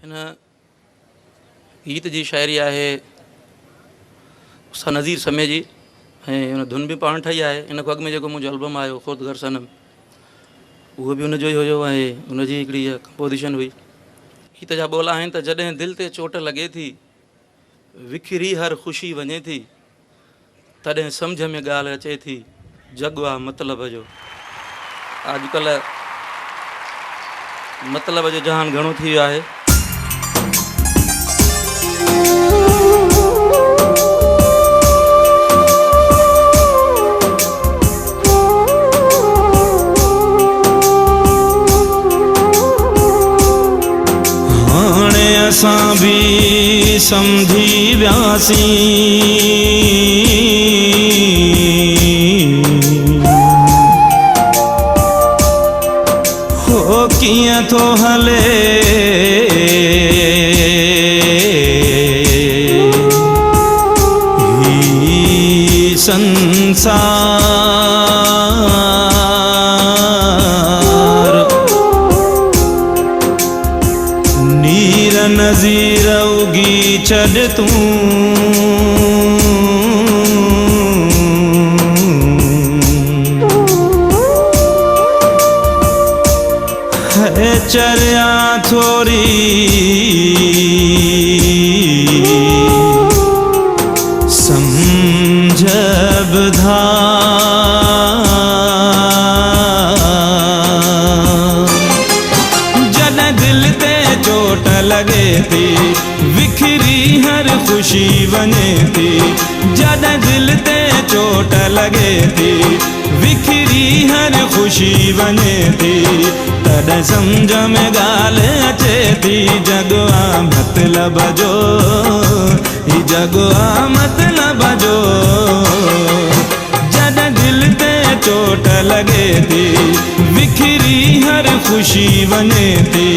हिन गीत जी शाइरी आहे उसा नज़ीर समय जी ऐं हुन धुन बि पाण ठाही आहे। इन खां अॻु में जेको मुंहिंजो एल्बम आयो ख़ुदि घर सनम उहो बि हुनजो ई हुयो ऐं हुनजी हिकिड़ी कंपोज़िशन हुई। गीत जा ॿोल आहिनि त जॾहिं दिलि ते चोट लॻे थी विखिरी हर ख़ुशी वञे थी तॾहिं सम्झ में ॻाल्हि अचे थी जॻ आहे मतिलब जो। अॼुकल्ह मतिलब जो जहान घणो थी वियो आहे। असां भी समझी व्यासी हो कियां थो हले ही संसार। नीर नज़ीर उगी छॾ तूं है चरिया थोरी समझ ॿुधार। जॾहिं दिल ते चोट लगे थी विखरी हर खुशी वने थी। जॾहिं दिल ते चोट लगे थी विखरी हर खुशी वने थी तॾहिं सम्झ में ॻाल्हि अचे थी जॻ आहे मतिलब जो ही जॻ आहे मतिलब जो। जॾहिं दिल ते चोट लगे थी विखरी हर खुशी वने थी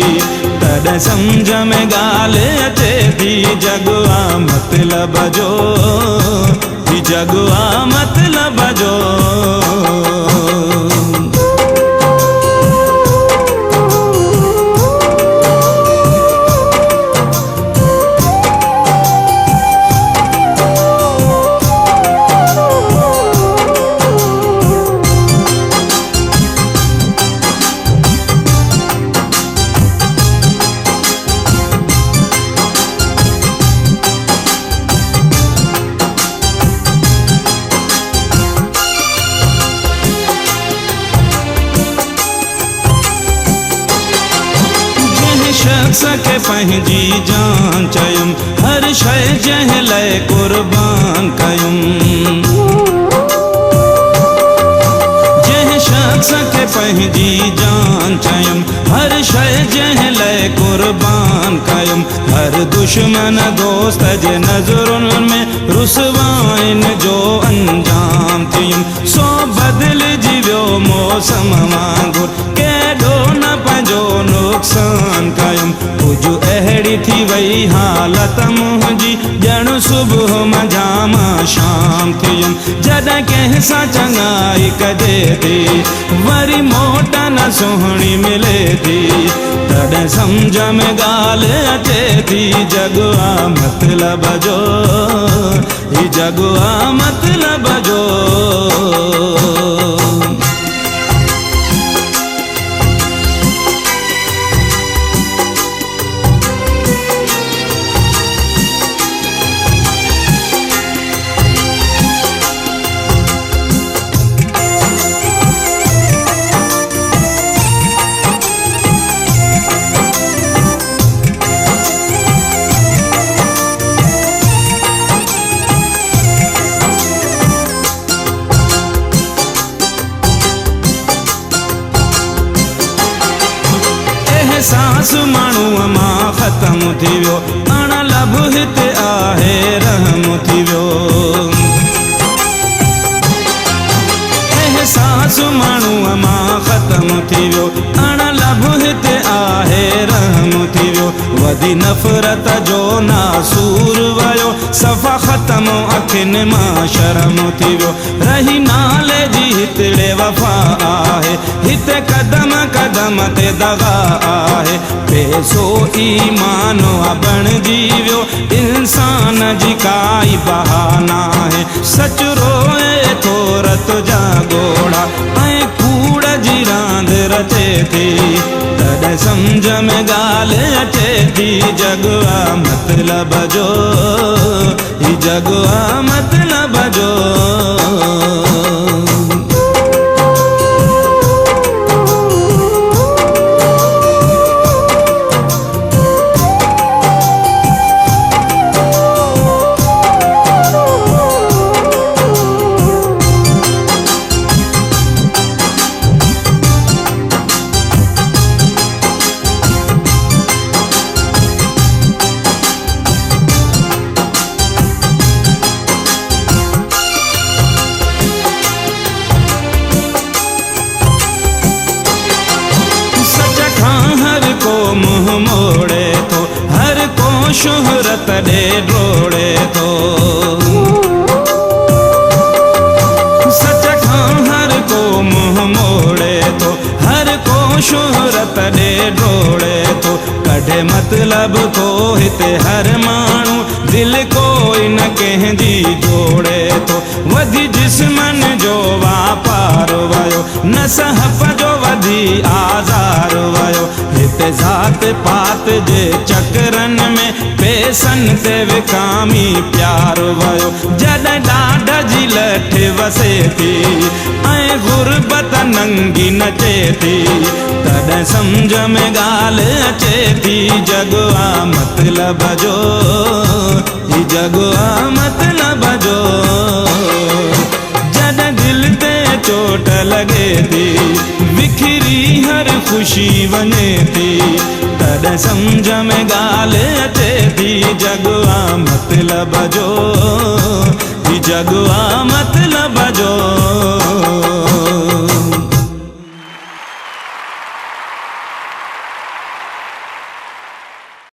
तॾहिं सम्झ में ॻाल्हि अचे थी जॻ आहे मतिलब जो ही जॻ आहे मतिलब जो। शख्स के पंहिंजी जान चयुम हर शइ जंहिं लाइ कुर्बान कयुम। जंहिं शख्स के पंहिंजी जान चयुम हर शइ जंहिं लाइ कुर्बान कयुम। हर दुश्मन दोस्त जे नज़रुनि में रुसवाइन जो अंजाम थियुम। सो बदिलजी वियो मौसम वांगुर केॾो न पंहिंजो नुक़सान कयुम। कुझु अहिड़ी थी वई हालत मुंहिंजी ॼण सुबुह मंझां मां शाम थियुम। जॾहिं कंहिं सां चङाई कजे थी वरी मोट न सुहिणी मिले थी तॾहिं सम्झ में ॻाल्हि अचे थी जॻ आहे मतिलब जो ही जॻ आहे मतिलब जो। एहसास माण्हूअ मां ख़त्म थी वियो अण लब हिते आहे रहम थी वियो। एहसास माण्हूअ मां ख़त्म थी वियो अण लब हिते आहे रहम थी वियो। वधी नफ़रत जो नासूर वयो सफ़ा ख़त्म अखियुनि मां शर्म थी वियो रही नाले जी हितड़े वफ़ा आहे हिते कदम कदम ते दगा आहे पैसो ईमान बणिजी वियो इंसान जी काई बहाना आहे सच रोए थो रत जा ॻोढ़ा ऐं कूड़ जी रांदि रचे थी तॾहिं सम्झ में ॻाल्हि अचे थी जग आ मतलब जो ही जग आ मतलब जो मुँह मोड़े तो हर को शोहरत दे ड्रोड़े तो सच खां हर को मुँह मोड़े तो हर को शोहरत दे ड्रोड़े तो कढे मतलब को हिते हर माण्हू दिल कोई न कंहिंजी जोड़े तो वधी जिस्मन जो वापार वयो न सहफ़ जो वधी आज़ार वयो हिते ज़ात पात जे चकरन में पैसन ते विकामी प्यार वयो जॾहिं ॾाढ जी लठ वसे थी ऐं गुरबत नंगी नचे थी तॾहिं सम्झ में ॻाल्हि अचे थी जग आ मतलब जो ही जग आ मतलब जो जॾहिं दिल ते चोट लगे थी विखरी हर खुशी वञे थी तॾहिं सम्झ में ॻाल्हि अचे थी जग आ मतलब जो ही जग आ मतलब जो